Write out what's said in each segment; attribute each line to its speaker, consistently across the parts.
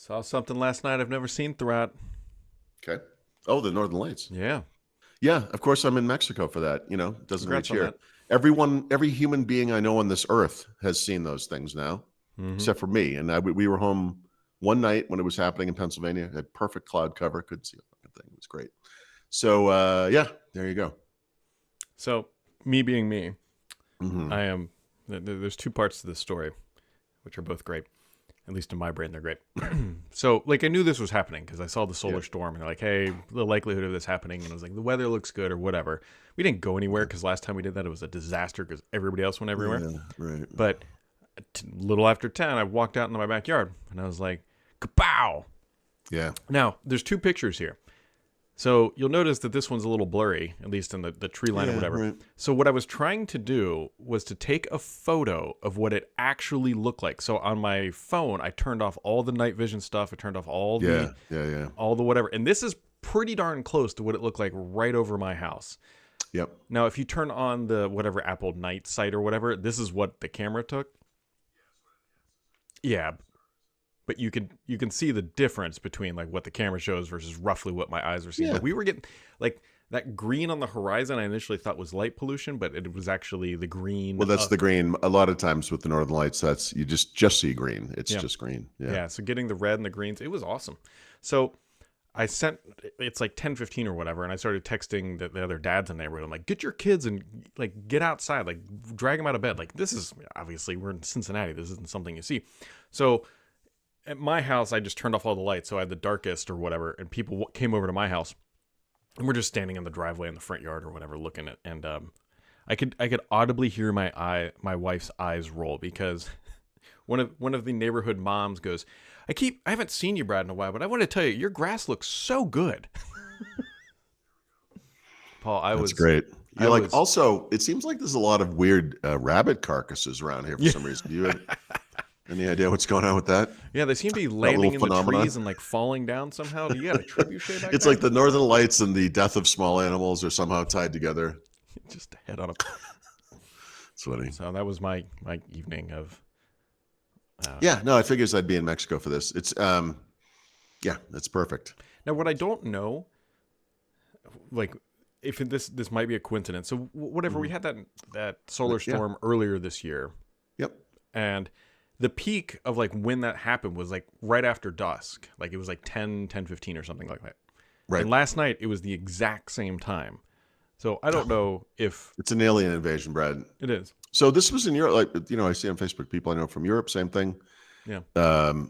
Speaker 1: Saw something last night I've never seen throughout.
Speaker 2: Okay. Oh, the Northern Lights.
Speaker 1: Yeah.
Speaker 2: Yeah, of course I'm in Mexico for that. It doesn't reach
Speaker 1: Congrats on
Speaker 2: here.
Speaker 1: that.
Speaker 2: Every human being I know on this earth has seen those things now,
Speaker 1: Hmm.
Speaker 2: except for me. And we were home one night when it was happening in Pennsylvania. Had perfect cloud cover, couldn't see a fucking thing. It was great. So yeah, there you go.
Speaker 1: So, me being me,
Speaker 2: Hmm.
Speaker 1: I am. There's two parts to this story, which are both great. At least in my brain, they're great. So, I knew this was happening because I saw the solar
Speaker 2: Yeah.
Speaker 1: storm, and they're like, "Hey, the likelihood of this happening," and I was like, "The weather looks good," or whatever. We didn't go anywhere because last time we did that, it was a disaster because everybody else went everywhere.
Speaker 2: Yeah, right.
Speaker 1: But little after 10, I walked out into my backyard, and I was like, "Kapow!"
Speaker 2: Yeah.
Speaker 1: Now, there's two pictures here. So you'll notice that this one's a little blurry, at least in the tree line or
Speaker 2: Yeah,
Speaker 1: whatever.
Speaker 2: right.
Speaker 1: So what I was trying to do was to take a photo of what it actually looked like. So on my phone, I turned off all the night vision stuff. I turned off all
Speaker 2: Yeah,
Speaker 1: the
Speaker 2: yeah.
Speaker 1: all the whatever. And this is pretty darn close to what it looked like right over my house.
Speaker 2: Yep.
Speaker 1: Now, if you turn on the whatever Apple Night site or whatever, this is what the camera took. Yeah, but you can see the difference between like what the camera shows versus roughly what my eyes were seeing.
Speaker 2: Yeah.
Speaker 1: But we were getting like that green on the horizon. I initially thought was light pollution, but it was actually the green.
Speaker 2: Well, that's the green. A lot of times with the Northern Lights, that's you just see green. It's
Speaker 1: Yeah.
Speaker 2: just green. Yeah.
Speaker 1: Yeah. So getting the red and the greens, it was awesome. So I sent it's like 10:15 or whatever, and I started texting the other dads in the neighborhood. I'm like, get your kids and like get outside, like drag them out of bed. Like this is obviously we're in Cincinnati. This isn't something you see. So at my house, I just turned off all the lights, so I had the darkest or whatever, and people came over to my house, and we're just standing in the driveway in the front yard or whatever, looking at, and I could audibly hear my wife's eyes roll because one of the neighborhood moms goes, I haven't seen you, Brad, in a while, but I want to tell you, your grass looks so good. Paul,
Speaker 2: That's great.
Speaker 1: I
Speaker 2: You're like,
Speaker 1: was-
Speaker 2: also, it seems like there's a lot of weird rabbit carcasses around here for some reason. Do you have any idea what's going on with that?
Speaker 1: Yeah, they seem to be landing in the
Speaker 2: phenomenon.
Speaker 1: trees and like falling down somehow. Do you got a trebuchet back
Speaker 2: It's
Speaker 1: there?
Speaker 2: like the Northern Lights and the death of small animals are somehow tied together.
Speaker 1: Just a head on a.
Speaker 2: It's funny.
Speaker 1: So that was my evening of.
Speaker 2: Yeah, no, I figures I'd be in Mexico for this. It's yeah, it's perfect.
Speaker 1: Now, what I don't know, like, if this might be a coincidence. So whatever, we had that solar
Speaker 2: Yeah.
Speaker 1: storm earlier this year,
Speaker 2: Yep.
Speaker 1: and the peak of like when that happened was like right after dusk. Like it was like 10:15 or something like that.
Speaker 2: Right.
Speaker 1: And last night it was the exact same time. So I don't know if
Speaker 2: It's an alien invasion, Brad.
Speaker 1: it is.
Speaker 2: So this was in Europe. Like, I see on Facebook people I know from Europe, same thing.
Speaker 1: Yeah.
Speaker 2: I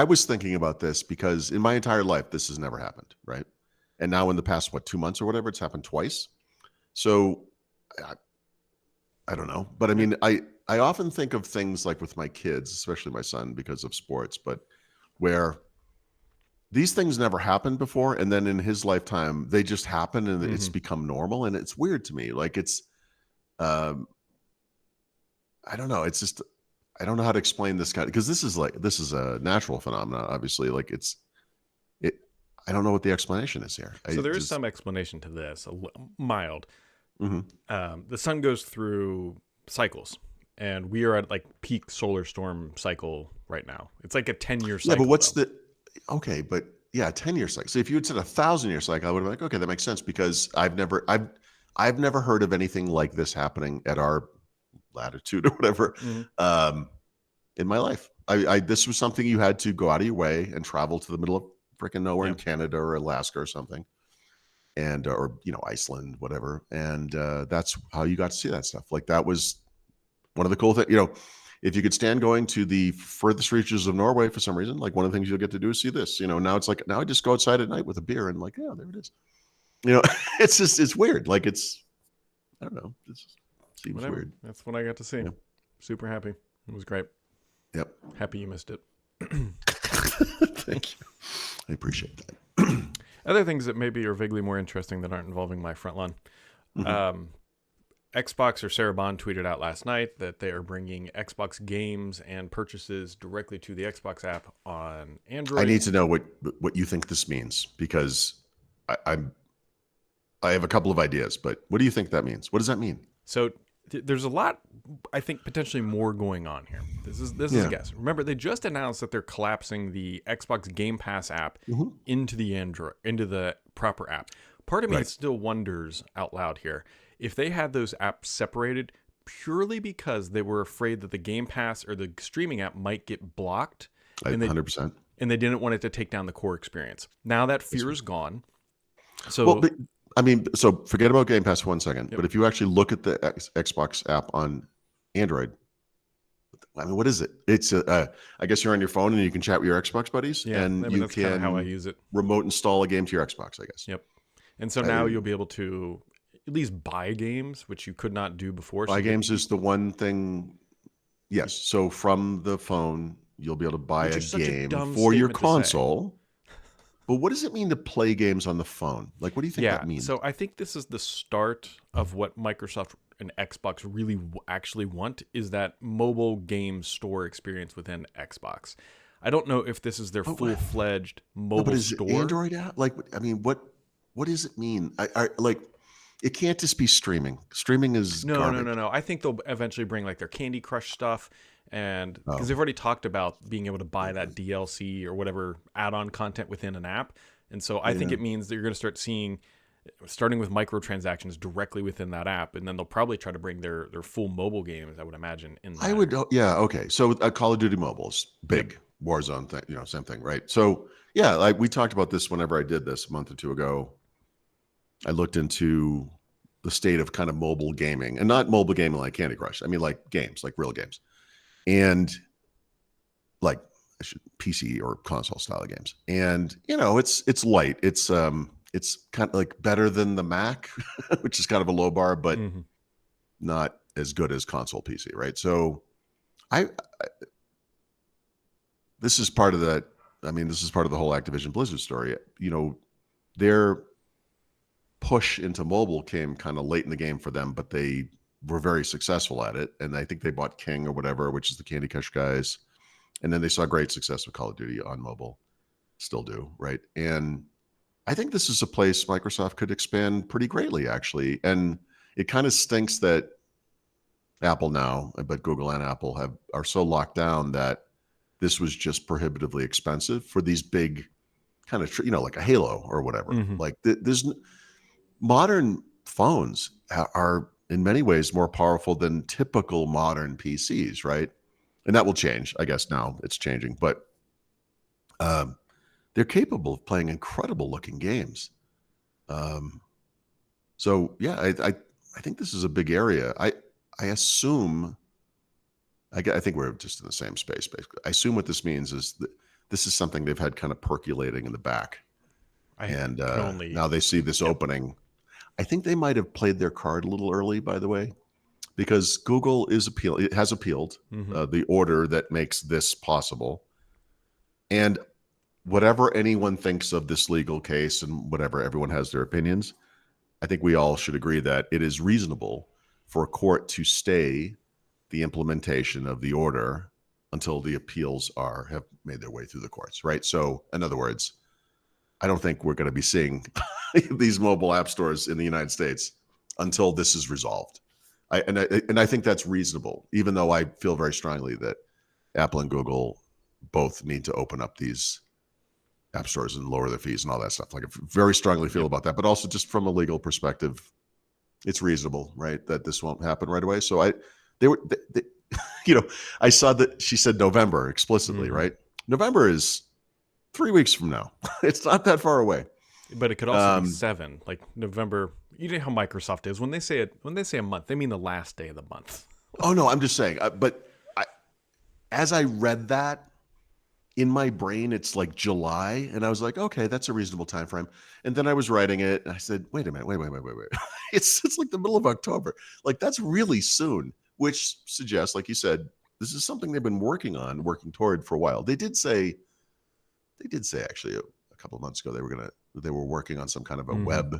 Speaker 2: was thinking about this because in my entire life, this has never happened, right? And now in the past, 2 months or whatever, it's happened twice. So I don't know. But I mean, I often think of things like with my kids, especially my son, because of sports, but where these things never happened before. And then in his lifetime, they just happen and it's become normal. And it's weird to me. Like it's, I don't know. It's just, I don't know how to explain this because this is a natural phenomenon, obviously. Like I don't know what the explanation is here.
Speaker 1: So there is some explanation to this, mild. The sun goes through cycles, and we are at like peak solar storm cycle right now. It's like a 10-year cycle.
Speaker 2: Yeah, but what's okay, but yeah, 10-year cycle. So if you had said 1,000-year cycle, I would have been like, okay, that makes sense because I've never heard of anything like this happening at our latitude or whatever in my life. This was something you had to go out of your way and travel to the middle of freaking nowhere in Canada or Alaska or something, and or Iceland, whatever, and that's how you got to see that stuff. Like that was one of the cool things. If you could stand going to the furthest reaches of Norway for some reason, like one of the things you'll get to do is see this. Now it's like now I just go outside at night with a beer and like, yeah, there it is. It's weird. Like I don't know. It seems weird.
Speaker 1: That's what I got to see.
Speaker 2: Yeah.
Speaker 1: Super happy. It was great.
Speaker 2: Yep.
Speaker 1: Happy you missed it.
Speaker 2: Thank you. I appreciate that.
Speaker 1: Other things that maybe are vaguely more interesting that aren't involving my front lawn. Xbox or Sarah Bond tweeted out last night that they are bringing Xbox games and purchases directly to the Xbox app on Android.
Speaker 2: I need to know what you think this means because I have a couple of ideas, but what do you think that means? What does that mean?
Speaker 1: So there's a lot, I think, potentially more going on here. This is a guess. Remember, they just announced that they're collapsing the Xbox Game Pass app into the proper app. Part of me still wonders out loud here if they had those apps separated purely because they were afraid that the Game Pass or the streaming app might get blocked, and
Speaker 2: 100%.
Speaker 1: And they didn't want it to take down the core experience. Now that fear is gone. So,
Speaker 2: well, but, I mean, so forget about Game Pass for 1 second. But if you actually look at the Xbox app on Android, I mean, what is it? It's I guess you're on your phone and you can chat with your Xbox buddies, and
Speaker 1: I mean,
Speaker 2: you
Speaker 1: that's
Speaker 2: can
Speaker 1: how I use it.
Speaker 2: Remote install a game to your Xbox, I guess.
Speaker 1: Yep. And so now you'll be able to at least buy games, which you could not do before.
Speaker 2: Buy games is the one thing. Yes. So from the phone, you'll be able to buy a game for your console. But what does it mean to play games on the phone? Like, what do you think that means?
Speaker 1: So I think this is the start of what Microsoft and Xbox really actually want, is that mobile game store experience within Xbox. I don't know if this is their full-fledged mobile store.
Speaker 2: It Android app? Like, I mean, what does it mean? I like, it can't just be streaming. Streaming is garbage.
Speaker 1: No. I think they'll eventually bring like their Candy Crush stuff, and because they've already talked about being able to buy that DLC or whatever add-on content within an app, and so I think it means that you're going to start seeing, starting with microtransactions directly within that app, and then they'll probably try to bring their full mobile games, I would imagine.
Speaker 2: Okay. So Call of Duty Mobile is big. Warzone thing, same thing, right? So yeah, like we talked about this whenever I did this a month or two ago. I looked into the state of kind of mobile gaming, and not mobile gaming like Candy Crush. I mean, like games, like real games, and like PC or console style of games. And it's light. It's kind of like better than the Mac, which is kind of a low bar, but not as good as console PC, right? So this is part of that. I mean, this is part of the whole Activision Blizzard story. Their push into mobile came kind of late in the game for them, but they were very successful at it. And I think they bought King or whatever, which is the Candy Crush guys. And then they saw great success with Call of Duty on mobile. Still do, right? And I think this is a place Microsoft could expand pretty greatly, actually. And it kind of stinks that Apple now, but Google and Apple are so locked down that this was just prohibitively expensive for these big kind of, like a Halo or whatever. Like there's modern phones are in many ways more powerful than typical modern PCs, right? And that will change, I guess. Now it's changing, but they're capable of playing incredible looking games. So yeah, I think this is a big area. I assume. I think we're just in the same space, basically. I assume what this means is that this is something they've had kind of percolating in the back. Now they see this opening. I think they might have played their card a little early, by the way, because Google has appealed the order that makes this possible. And whatever anyone thinks of this legal case and whatever, everyone has their opinions. I think we all should agree that it is reasonable for a court to stay the implementation of the order until the appeals have made their way through the courts, right? So, in other words, I don't think we're going to be seeing these mobile app stores in the United States until this is resolved. I think that's reasonable, even though I feel very strongly that Apple and Google both need to open up these app stores and lower their fees and all that stuff. Like, I very strongly feel about that, but also just from a legal perspective, it's reasonable, right, that this won't happen right away. So I saw that she said November explicitly, right? November is 3 weeks from now. It's not that far away.
Speaker 1: But it could also be 7, like November. You know how Microsoft is when they say a month, they mean the last day of the month.
Speaker 2: Oh no, I'm just saying. As I read that in my brain, it's like July, and I was like, okay, that's a reasonable time frame. And then I was writing it, and I said, wait a minute, wait. It's like the middle of October. Like, that's really soon. Which suggests, like you said, this is something they've been working toward for a while. They did say actually a couple of months ago they were working on some kind of a web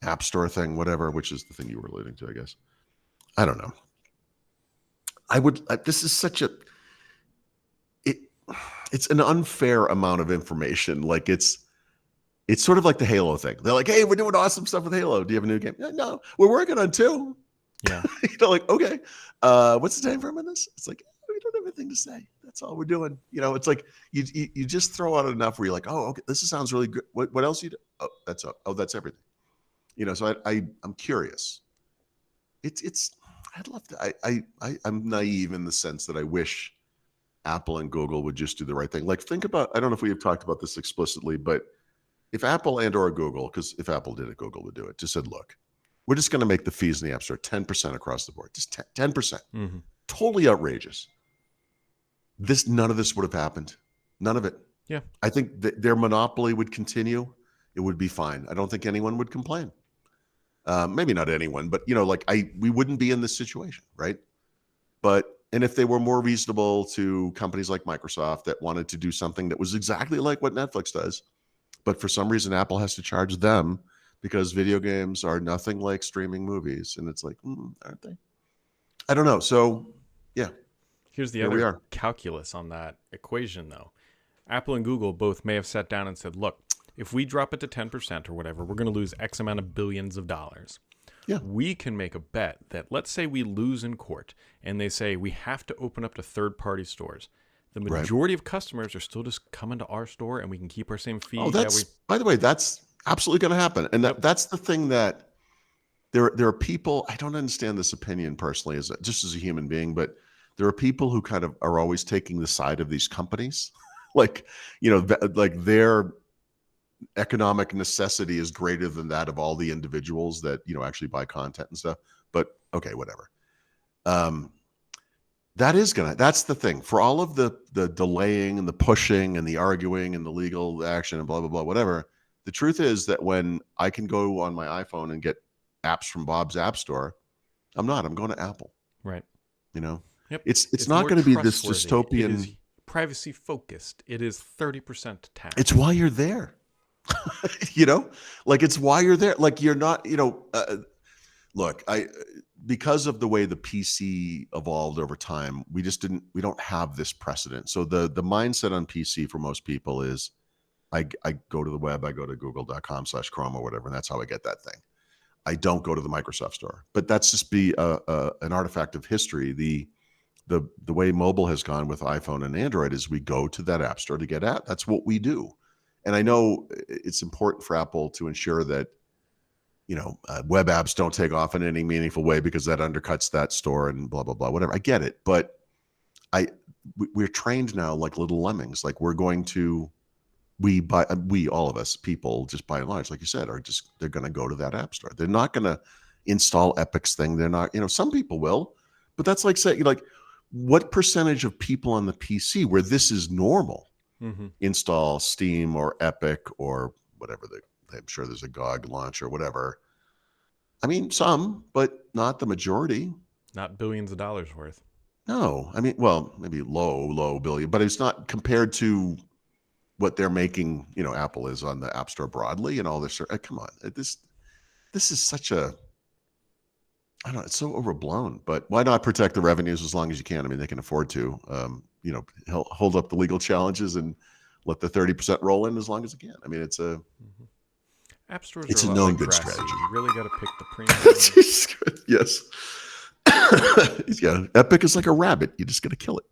Speaker 2: app store thing, whatever, which is the thing you were alluding to, I guess. I don't know. This is it's an unfair amount of information. Like it's sort of like the Halo thing. They're like, hey, we're doing awesome stuff with Halo. Do you have a new game? No, we're working on 2.
Speaker 1: Yeah.
Speaker 2: Like, okay, what's the time frame on this? It's like, we don't have anything to say. That's all we're doing. It's like you just throw out enough where you're like, oh, okay, this sounds really good. What else you do? That's everything. So I'm curious. It's I'd love to. I'm naive in the sense that I wish Apple and Google would just do the right thing. Like, think about, I don't know if we have talked about this explicitly, but if Apple and or Google, because if Apple did it, Google would do it, just said, look, we're just going to make the fees in the App Store 10% across the board, just 10%.
Speaker 1: Mm-hmm.
Speaker 2: Totally outrageous. None of this would have happened. None of it.
Speaker 1: Yeah.
Speaker 2: I think their monopoly would continue. It would be fine. I don't think anyone would complain. Maybe not anyone, but we wouldn't be in this situation, right? And if they were more reasonable to companies like Microsoft that wanted to do something that was exactly like what Netflix does, but for some reason Apple has to charge them because video games are nothing like streaming movies, and it's like, aren't they? I don't know. So, yeah.
Speaker 1: Here's the other calculus on that equation, though. Apple and Google both may have sat down and said, look, if we drop it to 10% or whatever, we're going to lose X amount of billions of dollars.
Speaker 2: Yeah.
Speaker 1: We can make a bet that, let's say we lose in court and they say we have to open up to third-party stores. The majority of customers are still just coming to our store and we can keep our same fee.
Speaker 2: Oh, by the way, that's absolutely going to happen. And that's the thing that there are people, I don't understand this opinion personally just as a human being, but there are people who kind of are always taking the side of these companies. like their economic necessity is greater than that of all the individuals that actually buy content and stuff. But okay, whatever. That's the thing. For all of the delaying and the pushing and the arguing and the legal action and blah blah blah, whatever, the truth is that when I can go on my iPhone and get apps from Bob's App Store, I'm going to Apple.
Speaker 1: Right.
Speaker 2: Yep. It's not going to be this dystopian.
Speaker 1: It is privacy focused. It is 30% tax.
Speaker 2: It's why you're there. It's why you're there. Like, you're not, look, because of the way the PC evolved over time, we don't have this precedent. So the mindset on PC for most people is I go to the web, I go to google.com/Chrome or whatever, and that's how I get that thing. I don't go to the Microsoft store, but that's just an artifact of history. The way mobile has gone with iPhone and Android is we go to that app store to get at. That's what we do. And I know it's important for Apple to ensure that, web apps don't take off in any meaningful way because that undercuts that store and blah, blah, blah, whatever. I get it. But we're trained now like little lemmings. Like, we're going to, all of us, people, just by and large, like you said, they're going to go to that app store. They're not going to install Epic's thing. They're not, some people will, but that's like saying, what percentage of people on the PC where this is normal install Steam or Epic or whatever, I'm sure there's a GOG launch or whatever. I mean, some, but not the majority.
Speaker 1: Not billions of dollars worth.
Speaker 2: No, I mean, well, maybe low billion, but it's not compared to what they're making, Apple is on the App Store broadly and all this. Come on, this is such a, I don't know, it's so overblown, but why not protect the revenues as long as you can? I mean, they can afford to, hold up the legal challenges and let the 30% roll in as long as it can. I mean, it's a
Speaker 1: App stores.
Speaker 2: It's
Speaker 1: are
Speaker 2: a known good strategy.
Speaker 1: You really got to pick the premium.
Speaker 2: Yes. Yeah, Epic is like a rabbit. You just got to kill it.